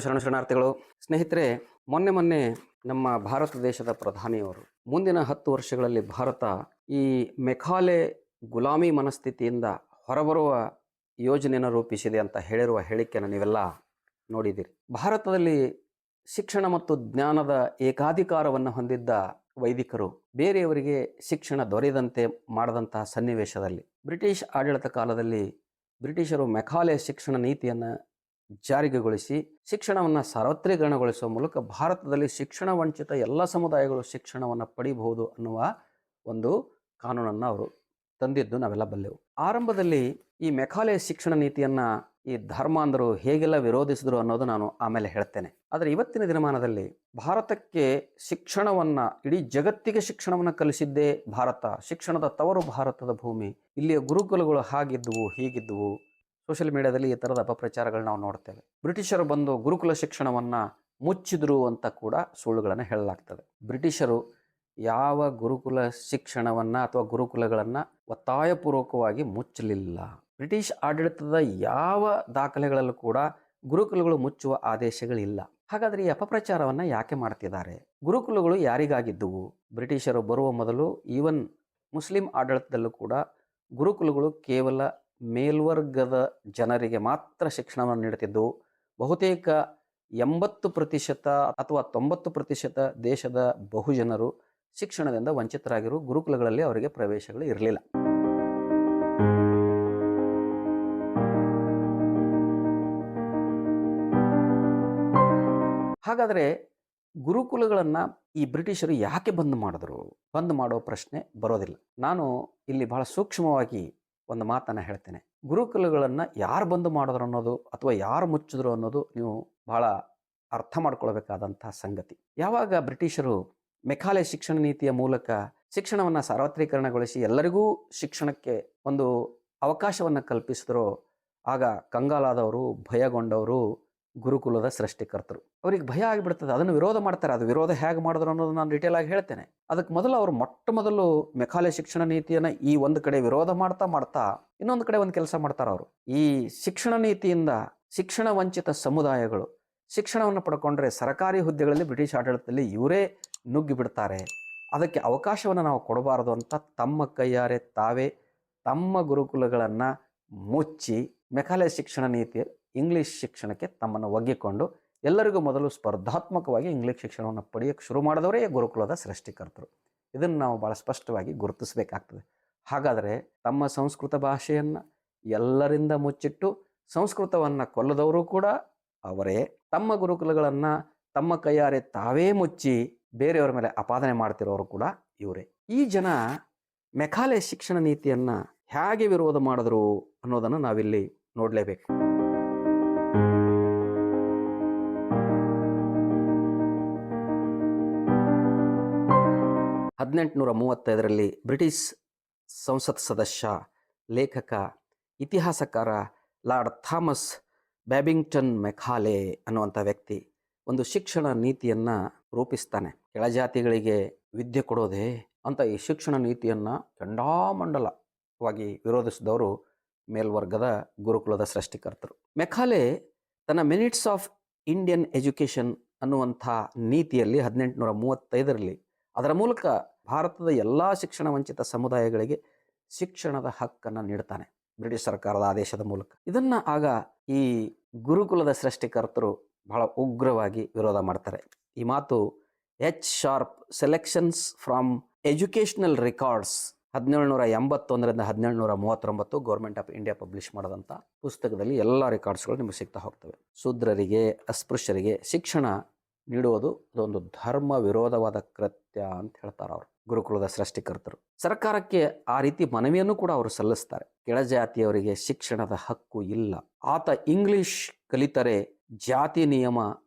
ಶರಣಾರ್ಥಿಗಳು. ಸ್ನೇಹಿತರೆ, ಮೊನ್ನೆ ನಮ್ಮ ಭಾರತ ದೇಶದ ಪ್ರಧಾನಿಯವರು ಮುಂದಿನ 10 ವರ್ಷಗಳಲ್ಲಿ ಭಾರತ ಈ ಮೆಕಾಲೆ ಗುಲಾಮಿ ಮನಸ್ಥಿತಿಯಿಂದ ಹೊರಬರುವ ಯೋಜನೆಯನ್ನು ರೂಪಿಸಿದೆ ಅಂತ ಹೇಳಿರುವ ಹೇಳಿಕೆಯನ್ನು ನೀವೆಲ್ಲ ನೋಡಿದಿರಿ. ಭಾರತದಲ್ಲಿ ಶಿಕ್ಷಣ ಮತ್ತು ಜ್ಞಾನದ ಏಕಾಧಿಕಾರವನ್ನು ಹೊಂದಿದ್ದ ವೈದಿಕರು ಬೇರೆಯವರಿಗೆ ಶಿಕ್ಷಣ ದೊರೆಯದಂತೆ ಮಾಡದಂತಹ ಸನ್ನಿವೇಶದಲ್ಲಿ ಬ್ರಿಟಿಷ್ ಆಡಳಿತ ಕಾಲದಲ್ಲಿ ಬ್ರಿಟಿಷರು ಮೆಕಾಲೆ ಶಿಕ್ಷಣ ನೀತಿಯನ್ನು ಜಾರಿಗೆಗೊಳಿಸಿ ಶಿಕ್ಷಣವನ್ನು ಸಾರ್ವತ್ರೀಕರಣಗೊಳಿಸುವ ಮೂಲಕ ಭಾರತದಲ್ಲಿ ಶಿಕ್ಷಣ ವಂಚಿತ ಎಲ್ಲ ಸಮುದಾಯಗಳು ಶಿಕ್ಷಣವನ್ನು ಪಡಿಬಹುದು ಅನ್ನುವ ಒಂದು ಕಾನೂನನ್ನು ಅವರು ತಂದಿದ್ದು ನಾವೆಲ್ಲ ಬಲ್ಲೆವು. ಆರಂಭದಲ್ಲಿ ಈ ಮೆಕಾಲೆ ಶಿಕ್ಷಣ ನೀತಿಯನ್ನು ಈ ಧರ್ಮಾಂಧರು ಹೇಗೆಲ್ಲ ವಿರೋಧಿಸಿದ್ರು ಅನ್ನೋದು ನಾನು ಆಮೇಲೆ ಹೇಳ್ತೇನೆ. ಆದರೆ ಇವತ್ತಿನ ದಿನಮಾನದಲ್ಲಿ ಭಾರತಕ್ಕೆ ಶಿಕ್ಷಣವನ್ನು, ಇಡೀ ಜಗತ್ತಿಗೆ ಶಿಕ್ಷಣವನ್ನು ಕಲಿಸಿದ್ದೇ ಭಾರತ. ಶಿಕ್ಷಣದ ತವರು ಭಾರತದ ಭೂಮಿ. ಇಲ್ಲಿಯ ಗುರುಕುಲಗಳು ಹಾಗಿದ್ದುವು, ಹೀಗಿದ್ದುವು. ಸೋಷಿಯಲ್ ಮೀಡಿಯಾದಲ್ಲಿ ಈ ಥರದ ಅಪಪ್ರಚಾರಗಳು ನಾವು ನೋಡ್ತೇವೆ. ಬ್ರಿಟಿಷರು ಬಂದು ಗುರುಕುಲ ಶಿಕ್ಷಣವನ್ನು ಮುಚ್ಚಿದ್ರು ಅಂತ ಕೂಡ ಸುಳ್ಳುಗಳನ್ನು ಹೇಳಲಾಗ್ತದೆ. ಬ್ರಿಟಿಷರು ಯಾವ ಗುರುಕುಲ ಶಿಕ್ಷಣವನ್ನು ಅಥವಾ ಗುರುಕುಲಗಳನ್ನು ಒತ್ತಾಯಪೂರ್ವಕವಾಗಿ ಮುಚ್ಚಲಿಲ್ಲ. ಬ್ರಿಟಿಷ್ ಆಡಳಿತದ ಯಾವ ದಾಖಲೆಗಳಲ್ಲೂ ಕೂಡ ಗುರುಕುಲಗಳು ಮುಚ್ಚುವ ಆದೇಶಗಳಿಲ್ಲ. ಹಾಗಾದರೆ ಈ ಅಪಪ್ರಚಾರವನ್ನು ಯಾಕೆ ಮಾಡ್ತಿದ್ದಾರೆ? ಗುರುಕುಲಗಳು ಯಾರಿಗಾಗಿದ್ದುವು? ಬ್ರಿಟಿಷರು ಬರುವ ಮೊದಲು ಈವನ್ ಮುಸ್ಲಿಂ ಆಡಳಿತದಲ್ಲೂ ಕೂಡ ಗುರುಕುಲಗಳು ಕೇವಲ ಮೇಲ್ವರ್ಗದ ಜನರಿಗೆ ಮಾತ್ರ ಶಿಕ್ಷಣವನ್ನು ನೀಡುತ್ತಿದ್ದವು. ಬಹುತೇಕ 80% ಅಥವಾ 90% ದೇಶದ ಬಹುಜನರು ಶಿಕ್ಷಣದಿಂದ ವಂಚಿತರಾಗಿರು. ಗುರುಕುಲಗಳಲ್ಲಿ ಅವರಿಗೆ ಪ್ರವೇಶಗಳು ಇರಲಿಲ್ಲ. ಹಾಗಾದರೆ ಗುರುಕುಲಗಳನ್ನು ಈ ಬ್ರಿಟಿಷರು ಯಾಕೆ ಬಂದ್ ಮಾಡಿದ್ರು? ಬಂದ್ ಮಾಡೋ ಪ್ರಶ್ನೆ ಬರೋದಿಲ್ಲ. ನಾನು ಇಲ್ಲಿ ಬಹಳ ಸೂಕ್ಷ್ಮವಾಗಿ ಒಂದು ಮಾತನ್ನು ಹೇಳ್ತೇನೆ. ಗುರುಕುಲಗಳನ್ನು ಯಾರು ಬಂದ್ ಮಾಡಿದ್ರು ಅನ್ನೋದು ಅಥವಾ ಯಾರು ಮುಚ್ಚಿದ್ರು ಅನ್ನೋದು ನೀವು ಬಹಳ ಅರ್ಥ ಮಾಡ್ಕೊಳ್ಬೇಕಾದಂತಹ ಸಂಗತಿ. ಯಾವಾಗ ಬ್ರಿಟಿಷರು ಮೆಕಾಲೆ ಶಿಕ್ಷಣ ನೀತಿಯ ಮೂಲಕ ಶಿಕ್ಷಣವನ್ನು ಸಾರ್ವತ್ರೀಕರಣಗೊಳಿಸಿ ಎಲ್ಲರಿಗೂ ಶಿಕ್ಷಣಕ್ಕೆ ಒಂದು ಅವಕಾಶವನ್ನು ಕಲ್ಪಿಸಿದ್ರು, ಆಗ ಕಂಗಾಲಾದವರು, ಭಯಗೊಂಡವರು ಗುರುಕುಲದ ಸೃಷ್ಟಿಕರ್ತರು. ಅವ್ರಿಗೆ ಭಯ ಆಗಿಬಿಡ್ತದೆ, ಅದನ್ನು ವಿರೋಧ ಮಾಡ್ತಾರೆ. ಅದು ವಿರೋಧ ಹೇಗೆ ಮಾಡಿದ್ರು ಅನ್ನೋದು ನಾನು ಡೀಟೇಲ್ ಆಗಿ ಹೇಳ್ತೇನೆ. ಅದಕ್ಕೆ ಮೊದಲು ಅವರು ಮೊದಲು ಮೆಕಾಲೆ ಶಿಕ್ಷಣ ನೀತಿಯನ್ನು ಈ ಒಂದು ಕಡೆ ವಿರೋಧ ಮಾಡ್ತಾ ಇನ್ನೊಂದು ಕಡೆ ಒಂದು ಕೆಲಸ ಮಾಡ್ತಾರೆ. ಅವರು ಈ ಶಿಕ್ಷಣ ನೀತಿಯಿಂದ ಶಿಕ್ಷಣ ವಂಚಿತ ಸಮುದಾಯಗಳು ಶಿಕ್ಷಣವನ್ನು ಪಡ್ಕೊಂಡ್ರೆ ಸರ್ಕಾರಿ ಹುದ್ದೆಗಳಲ್ಲಿ ಬ್ರಿಟಿಷ್ ಆಡಳಿತದಲ್ಲಿ ಇವರೇ ನುಗ್ಗಿ ಬಿಡ್ತಾರೆ, ಅದಕ್ಕೆ ಅವಕಾಶವನ್ನು ನಾವು ಕೊಡಬಾರದು ಅಂತ ತಮ್ಮ ಕೈಯಾರೆ ತಾವೇ ತಮ್ಮ ಗುರುಕುಲಗಳನ್ನು ಮುಚ್ಚಿ ಮೆಕಾಲೆ ಶಿಕ್ಷಣ ನೀತಿ ಇಂಗ್ಲೀಷ್ ಶಿಕ್ಷಣಕ್ಕೆ ತಮ್ಮನ್ನು ಒಗ್ಗಿಕೊಂಡು ಎಲ್ಲರಿಗೂ ಮೊದಲು ಸ್ಪರ್ಧಾತ್ಮಕವಾಗಿ ಇಂಗ್ಲೀಷ್ ಶಿಕ್ಷಣವನ್ನು ಪಡೆಯೋಕ್ಕೆ ಶುರು ಮಾಡಿದವರೇ ಗುರುಕುಲದ ಸೃಷ್ಟಿಕರ್ತರು. ಇದನ್ನು ನಾವು ಭಾಳ ಸ್ಪಷ್ಟವಾಗಿ ಗುರುತಿಸಬೇಕಾಗ್ತದೆ. ಹಾಗಾದರೆ ತಮ್ಮ ಸಂಸ್ಕೃತ ಭಾಷೆಯನ್ನು ಎಲ್ಲರಿಂದ ಮುಚ್ಚಿಟ್ಟು ಸಂಸ್ಕೃತವನ್ನು ಕೊಲ್ಲದವರು ಕೂಡ ಅವರೇ. ತಮ್ಮ ಗುರುಕುಲಗಳನ್ನು ತಮ್ಮ ಕೈಯಾರೆ ತಾವೇ ಮುಚ್ಚಿ ಬೇರೆಯವರ ಮೇಲೆ ಅಪಾದನೆ ಮಾಡ್ತಿರೋರು ಕೂಡ ಇವರೇ. ಈ ಜನ ಮೆಕಾಲೆ ಶಿಕ್ಷಣ ನೀತಿಯನ್ನು ಹೇಗೆ ವಿರೋಧ ಮಾಡಿದ್ರು ಅನ್ನೋದನ್ನು ನಾವಿಲ್ಲಿ ನೋಡಲೇಬೇಕು. 1835ರಲ್ಲಿ ಬ್ರಿಟಿಷ್ ಸಂಸತ್ ಸದಸ್ಯ, ಲೇಖಕ, ಇತಿಹಾಸಕಾರ ಲಾರ್ಡ್ ಥಾಮಸ್ ಬ್ಯಾಬಿಂಗ್ಟನ್ ಮೆಕಾಲೆ ಅನ್ನುವಂಥ ವ್ಯಕ್ತಿ ಒಂದು ಶಿಕ್ಷಣ ನೀತಿಯನ್ನು ರೂಪಿಸ್ತಾನೆ. ಕೆಳಜಾತಿಗಳಿಗೆ ವಿದ್ಯೆ ಕೊಡೋದೇ ಅಂತ ಈ ಶಿಕ್ಷಣ ನೀತಿಯನ್ನು ಚಂಡಾಮಂಡಲವಾಗಿ ವಿರೋಧಿಸಿದವರು ಮೇಲ್ವರ್ಗದ ಗುರುಕುಲದ ಸೃಷ್ಟಿಕರ್ತರು. ಮೆಕಾಲೆ ತನ್ನ ಮಿನಿಟ್ಸ್ ಆಫ್ ಇಂಡಿಯನ್ ಎಜುಕೇಷನ್ ಅನ್ನುವಂಥ ನೀತಿಯಲ್ಲಿ 1835ರಲ್ಲಿ ಅದರ ಮೂಲಕ ಭಾರತದ ಎಲ್ಲ ಶಿಕ್ಷಣ ವಂಚಿತ ಸಮುದಾಯಗಳಿಗೆ ಶಿಕ್ಷಣದ ಹಕ್ಕನ್ನು ನೀಡ್ತಾನೆ ಬ್ರಿಟಿಷ್ ಸರ್ಕಾರದ ಆದೇಶದ ಮೂಲಕ. ಇದನ್ನು ಆಗ ಈ ಗುರುಕುಲದ ಸೃಷ್ಟಿಕರ್ತರು ಬಹಳ ಉಗ್ರವಾಗಿ ವಿರೋಧ ಮಾಡ್ತಾರೆ. ಈ ಮಾತು H Sharp selections from educational records 1781ರಿಂದ 1739 ಗೌರ್ಮೆಂಟ್ ಆಫ್ ಇಂಡಿಯಾ ಪಬ್ಲಿಷ್ ಮಾಡಿದಂಥ ಪುಸ್ತಕದಲ್ಲಿ ಎಲ್ಲ ರೆಕಾರ್ಡ್ಸ್ಗಳು ನಿಮಗೆ ಸಿಗ್ತಾ ಹೋಗ್ತವೆ. ಶೂದ್ರರಿಗೆ, ಅಸ್ಪೃಶ್ಯರಿಗೆ ಶಿಕ್ಷಣ ನೀಡುವುದು ಅದೊಂದು ಧರ್ಮ ವಿರೋಧವಾದ ಕೃತ್ಯ ಅಂತ ಹೇಳ್ತಾರೆ ಅವರು ಗುರುಕುಲದ ಸೃಷ್ಟಿಕರ್ತರು. ಸರ್ಕಾರಕ್ಕೆ ಆ ರೀತಿ ಮನವಿಯನ್ನು ಕೂಡ ಅವರು ಸಲ್ಲಿಸ್ತಾರೆ. ಕೆಳಜಾತಿಯವರಿಗೆ ಶಿಕ್ಷಣದ ಹಕ್ಕು ಇಲ್ಲ, ಆತ ಇಂಗ್ಲಿಷ್ ಕಲಿತರೆ ಜಾತಿ ನಿಯಮ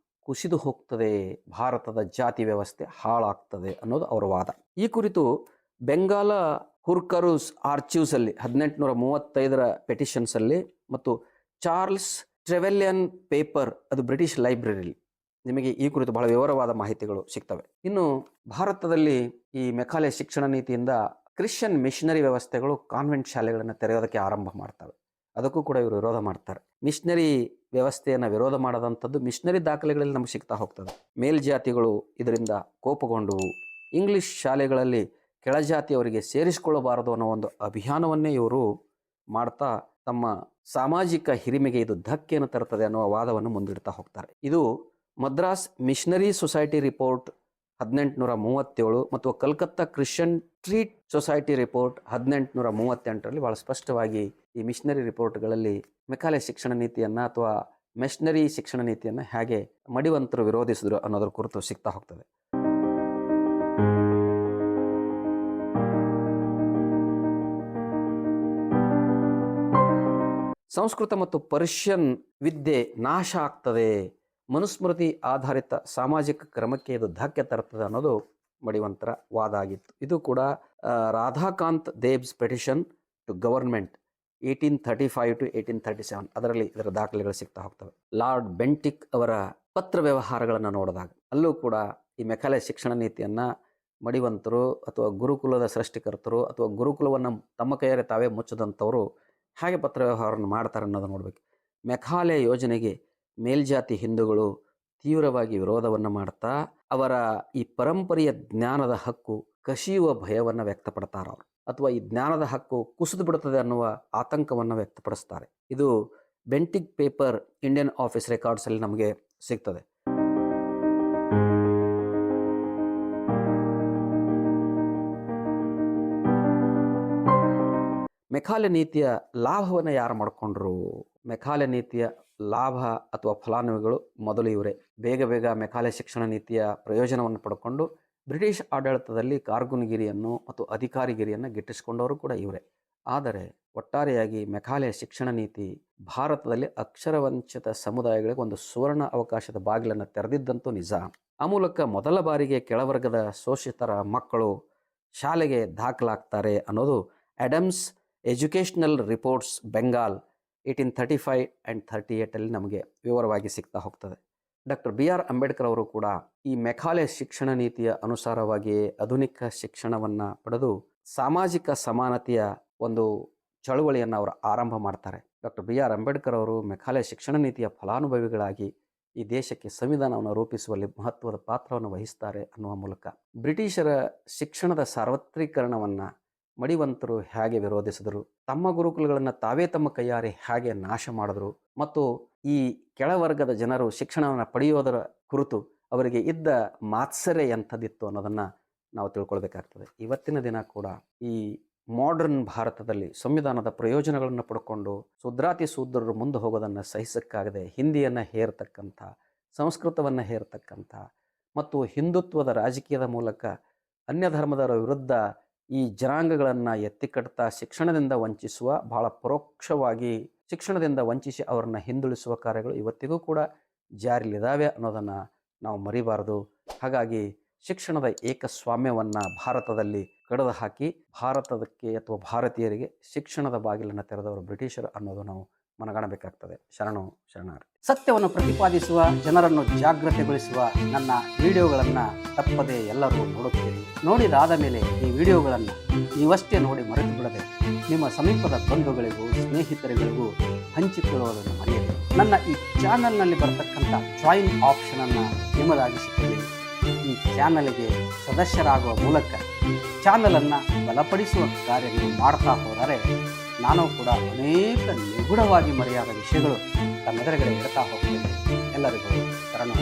ಕುಸಿದು ಹೋಗ್ತದೆ, ಭಾರತದ ಜಾತಿ ವ್ಯವಸ್ಥೆ ಹಾಳಾಗ್ತದೆ ಅನ್ನೋದು ಅವರ ವಾದ. ಈ ಕುರಿತು ಬೆಂಗಾಲ ಹುರ್ಕರೂಸ್ ಆರ್ಚಿವ್ಸ್ ಅಲ್ಲಿ 1835ರ ಪೆಟಿಷನ್ಸ್ ಅಲ್ಲಿ ಮತ್ತು ಚಾರ್ಲ್ಸ್ ಟ್ರೆವೆಲಿಯನ್ ಪೇಪರ್, ಅದು ಬ್ರಿಟಿಷ್ ಲೈಬ್ರರಿಲಿ ನಿಮಗೆ ಈ ಕುರಿತು ಬಹಳ ವಿವರವಾದ ಮಾಹಿತಿಗಳು ಸಿಗ್ತವೆ. ಇನ್ನು ಭಾರತದಲ್ಲಿ ಈ ಮೆಕಾಲೆ ಶಿಕ್ಷಣ ನೀತಿಯಿಂದ ಕ್ರಿಶ್ಚಿಯನ್ ಮಿಷನರಿ ವ್ಯವಸ್ಥೆಗಳು ಕಾನ್ವೆಂಟ್ ಶಾಲೆಗಳನ್ನು ತೆರೆಯೋದಕ್ಕೆ ಆರಂಭ ಮಾಡ್ತವೆ. ಅದಕ್ಕೂ ಕೂಡ ಇವರು ವಿರೋಧ ಮಾಡ್ತಾರೆ. ಮಿಷನರಿ ವ್ಯವಸ್ಥೆಯನ್ನು ವಿರೋಧ ಮಾಡೋದಂಥದ್ದು ಮಿಷನರಿ ದಾಖಲೆಗಳಲ್ಲಿ ನಮ್ಗೆ ಸಿಗ್ತಾ ಹೋಗ್ತದೆ. ಮೇಲ್ಜಾತಿಗಳು ಇದರಿಂದ ಕೋಪಗೊಂಡು ಇಂಗ್ಲಿಷ್ ಶಾಲೆಗಳಲ್ಲಿ ಕೆಳಜಾತಿಯವರಿಗೆ ಸೇರಿಸಿಕೊಳ್ಳಬಾರದು ಅನ್ನೋ ಒಂದು ಅಭಿಯಾನವನ್ನೇ ಇವರು ಮಾಡ್ತಾ ತಮ್ಮ ಸಾಮಾಜಿಕ ಹಿರಿಮೆಗೆ ಇದು ಧಕ್ಕೆಯನ್ನು ತರುತ್ತದೆ ಅನ್ನುವ ವಾದವನ್ನು ಮುಂದಿಡ್ತಾ ಹೋಗ್ತಾರೆ. ಇದು ಮದ್ರಾಸ್ ಮಿಷನರಿ ಸೊಸೈಟಿ ರಿಪೋರ್ಟ್ 1837 ಮತ್ತು Calcutta Christian tract society report 1838ರಲ್ಲಿ ಬಹಳ ಸ್ಪಷ್ಟವಾಗಿ ಈ ಮಿಷನರಿ ರಿಪೋರ್ಟ್ಗಳಲ್ಲಿ ಮೆಕಾಲೆ ಶಿಕ್ಷಣ ನೀತಿಯನ್ನು ಅಥವಾ ಮಿಷನರಿ ಶಿಕ್ಷಣ ನೀತಿಯನ್ನು ಹೇಗೆ ಮಡಿವಂತರು ವಿರೋಧಿಸಿದ್ರು ಅನ್ನೋದ್ರ ಕುರಿತು ಸಿಗ್ತಾ ಹೋಗ್ತದೆ. ಸಂಸ್ಕೃತ ಮತ್ತು ಪರ್ಷಿಯನ್ ವಿದ್ಯೆ ನಾಶ ಆಗ್ತದೆ, ಮನುಸ್ಮೃತಿ ಆಧಾರಿತ ಸಾಮಾಜಿಕ ಕ್ರಮಕ್ಕೆ ಇದು ಧಕ್ಕೆ ತರ್ತದೆ ಅನ್ನೋದು ಮಡಿವಂತರ ವಾದ ಆಗಿತ್ತು. ಇದು ಕೂಡ ರಾಧಾಕಾಂತ್ ದೇಬ್ಸ್ ಪೆಟಿಷನ್ ಟು ಗವರ್ಮೆಂಟ್ 1835 to 1837 ಅದರಲ್ಲಿ ಇದರ ದಾಖಲೆಗಳು ಸಿಗ್ತಾ ಹೋಗ್ತವೆ. ಲಾರ್ಡ್ ಬೆಂಟಿಕ್ ಅವರ ಪತ್ರ ವ್ಯವಹಾರಗಳನ್ನು ನೋಡಿದಾಗ ಅಲ್ಲೂ ಕೂಡ ಈ ಮೆಕಾಲೆ ಶಿಕ್ಷಣ ನೀತಿಯನ್ನು ಮಡಿವಂತರು ಅಥವಾ ಗುರುಕುಲದ ಸೃಷ್ಟಿಕರ್ತರು ಅಥವಾ ಗುರುಕುಲವನ್ನು ತಮ್ಮ ಕೈಯಾರೆ ತಾವೇ ಮುಚ್ಚದಂಥವರು ಹಾಗೆ ಪತ್ರ ವ್ಯವಹಾರವನ್ನು ಮಾಡ್ತಾರೆ ಅನ್ನೋದು ನೋಡ್ಬೇಕು. ಮೆಕಾಲೆ ಯೋಜನೆಗೆ ಮೇಲ್ಜಾತಿ ಹಿಂದೂಗಳು ತೀವ್ರವಾಗಿ ವಿರೋಧವನ್ನು ಮಾಡ್ತಾ ಅವರ ಈ ಪರಂಪರೆಯ ಜ್ಞಾನದ ಹಕ್ಕು ಕಸಿಯುವ ಭಯವನ್ನು ವ್ಯಕ್ತಪಡ್ತಾರೆ ಅವರು, ಅಥವಾ ಈ ಜ್ಞಾನದ ಹಕ್ಕು ಕುಸಿದು ಬಿಡುತ್ತದೆ ಅನ್ನುವ ಆತಂಕವನ್ನು ವ್ಯಕ್ತಪಡಿಸ್ತಾರೆ. ಇದು ಬೆಂಟಿಕ್ ಪೇಪರ್ ಇಂಡಿಯನ್ ಆಫೀಸ್ ರೆಕಾರ್ಡ್ಸಲ್ಲಿ ನಮಗೆ ಸಿಗ್ತದೆ. ಮೆಕಾಲೆ ನೀತಿಯ ಲಾಭವನ್ನು ಯಾರು ಮಾಡಿಕೊಂಡ್ರು? ಮೆಕಾಲೆ ನೀತಿಯ ಲಾಭ ಅಥವಾ ಫಲಾನುಭವಿಗಳು ಮೊದಲು ಇವರೇ. ಬೇಗ ಮೆಕಾಲೆ ಶಿಕ್ಷಣ ನೀತಿಯ ಪ್ರಯೋಜನವನ್ನು ಪಡ್ಕೊಂಡು ಬ್ರಿಟಿಷ್ ಆಡಳಿತದಲ್ಲಿ ಕಾರ್ಗುನಗಿರಿಯನ್ನು ಮತ್ತು ಅಧಿಕಾರಿಗಿರಿಯನ್ನು ಗಿಟ್ಟಿಸಿಕೊಂಡವರು ಕೂಡ ಇವರೇ. ಆದರೆ ಒಟ್ಟಾರೆಯಾಗಿ ಮೆಕಾಲೆ ಶಿಕ್ಷಣ ನೀತಿ ಭಾರತದಲ್ಲಿ ಅಕ್ಷರವಂಚಿತ ಸಮುದಾಯಗಳಿಗೆ ಒಂದು ಸುವರ್ಣ ಅವಕಾಶದ ಬಾಗಿಲನ್ನು ತೆರೆದಿದ್ದಂತೂ ನಿಜ. ಆ ಮೂಲಕ ಮೊದಲ ಬಾರಿಗೆ ಕೆಳವರ್ಗದ ಶೋಷಿತರ ಮಕ್ಕಳು ಶಾಲೆಗೆ ದಾಖಲಾಗ್ತಾರೆ ಅನ್ನೋದು Adam's educational reports Bengal 1835 and 38 ನಮಗೆ ವಿವರವಾಗಿ ಸಿಗ್ತಾ ಹೋಗ್ತದೆ. ಡಾಕ್ಟರ್ BR ಅಂಬೇಡ್ಕರ್ ಅವರು ಕೂಡ ಈ ಮೆಕಾಲೆ ಶಿಕ್ಷಣ ನೀತಿಯ ಅನುಸಾರವಾಗಿ ಆಧುನಿಕ ಶಿಕ್ಷಣವನ್ನು ಪಡೆದು ಸಾಮಾಜಿಕ ಸಮಾನತೆಯ ಒಂದು ಚಳುವಳಿಯನ್ನು ಅವರು ಆರಂಭ ಮಾಡ್ತಾರೆ. ಡಾಕ್ಟರ್ BR ಅಂಬೇಡ್ಕರ್ ಅವರು ಮೆಕಾಲೆ ಶಿಕ್ಷಣ ನೀತಿಯ ಫಲಾನುಭವಿಗಳಾಗಿ ಈ ದೇಶಕ್ಕೆ ಸಂವಿಧಾನವನ್ನು ರೂಪಿಸುವಲ್ಲಿ ಮಹತ್ವದ ಪಾತ್ರವನ್ನು ವಹಿಸ್ತಾರೆ ಅನ್ನುವ ಮೂಲಕ ಬ್ರಿಟಿಷರ ಶಿಕ್ಷಣದ ಸಾರ್ವತ್ರೀಕರಣವನ್ನು ಮಡಿವಂತರು ಹೇಗೆ ವಿರೋಧಿಸಿದರು, ತಮ್ಮ ಗುರುಕುಲಗಳನ್ನು ತಾವೇ ತಮ್ಮ ಕೈಯಾರೆ ಹೇಗೆ ನಾಶ ಮಾಡಿದ್ರು, ಮತ್ತು ಈ ಕೆಳವರ್ಗದ ಜನರು ಶಿಕ್ಷಣವನ್ನು ಪಡೆಯೋದರ ಕುರಿತು ಅವರಿಗೆ ಇದ್ದ ಮಾತ್ಸರ್ಯ ಎಂಥದ್ದಿತ್ತು ಅನ್ನೋದನ್ನು ನಾವು ತಿಳ್ಕೊಳ್ಬೇಕಾಗ್ತದೆ. ಇವತ್ತಿನ ದಿನ ಕೂಡ ಈ ಮಾಡರ್ನ್ ಭಾರತದಲ್ಲಿ ಸಂವಿಧಾನದ ಪ್ರಯೋಜನಗಳನ್ನು ಪಡ್ಕೊಂಡು ಶೂದ್ರಾತಿ ಶೂದ್ರರು ಮುಂದೆ ಹೋಗೋದನ್ನು ಸಹಿಸಕ್ಕಾಗದೆ ಹಿಂದಿಯನ್ನು ಹೇರ್ತಕ್ಕಂಥ, ಸಂಸ್ಕೃತವನ್ನು ಹೇರ್ತಕ್ಕಂಥ ಮತ್ತು ಹಿಂದುತ್ವದ ರಾಜಕೀಯದ ಮೂಲಕ ಅನ್ಯ ಧರ್ಮದವರ ವಿರುದ್ಧ ಈ ಜನಾಂಗಗಳನ್ನು ಎತ್ತಿಕಟ್ತಾ ಶಿಕ್ಷಣದಿಂದ ವಂಚಿಸುವ, ಬಹಳ ಪರೋಕ್ಷವಾಗಿ ಶಿಕ್ಷಣದಿಂದ ವಂಚಿಸಿ ಅವರನ್ನು ಹಿಂದುಳಿಸುವ ಕಾರ್ಯಗಳು ಇವತ್ತಿಗೂ ಕೂಡ ಜಾರಿಯಲ್ಲಿದ್ದಾವೆ ಅನ್ನೋದನ್ನು ನಾವು ಮರಿಬಾರದು. ಹಾಗಾಗಿ ಶಿಕ್ಷಣದ ಏಕಸ್ವಾಮ್ಯವನ್ನು ಭಾರತದಲ್ಲಿ ಕಡಿದು ಹಾಕಿ ಭಾರತದಕ್ಕೆ ಅಥವಾ ಭಾರತೀಯರಿಗೆ ಶಿಕ್ಷಣದ ಬಾಗಿಲನ್ನು ತೆರೆದವರು ಬ್ರಿಟಿಷರು ಅನ್ನೋದು ನಾವು ಮನಗಾಣಬೇಕಾಗ್ತದೆ. ಶರಣಾರ್ಥಿ. ಸತ್ಯವನ್ನು ಪ್ರತಿಪಾದಿಸುವ, ಜನರನ್ನು ಜಾಗೃತಿಗೊಳಿಸುವ ನನ್ನ ವಿಡಿಯೋಗಳನ್ನು ತಪ್ಪದೆ ಎಲ್ಲರೂ ನೋಡುತ್ತೀರಿ. ನೋಡಿದಾದ ಮೇಲೆ ಈ ವಿಡಿಯೋಗಳನ್ನು ನೀವಷ್ಟೇ ನೋಡಿ ಮರೆತು ಬಿಡದೆ ನಿಮ್ಮ ಸಮೀಪದ ಬಂಧುಗಳಿಗೂ ಸ್ನೇಹಿತರುಗಳಿಗೂ ಹಂಚಿಕೊಳ್ಳುವುದನ್ನು ಮರೆಯದೆ ನನ್ನ ಈ ಚಾನಲ್ನಲ್ಲಿ ಬರತಕ್ಕಂಥ ಜಾಯಿನ್ ಆಪ್ಷನನ್ನು ನಿಮ್ಮದಾಗಿಸಿಕೊಳ್ಳಿ. ಈ ಚಾನಲ್ಗೆ ಸದಸ್ಯರಾಗುವ ಮೂಲಕ ಚಾನಲನ್ನು ಬಲಪಡಿಸುವ ಕಾರ್ಯ ನೀವು ಮಾಡ್ತಾ ಹೋದರೆ ನಾನು ಕೂಡ ಅನೇಕ ನಿಗೂಢವಾಗಿ ಮರೆಯಾದ ವಿಷಯಗಳು ತಮ್ಮೆದುರುಗಡೆ ಇಡ್ತಾ ಹೋಗ್ತೇನೆ. ಎಲ್ಲರಿಗೂ ಶರಣು.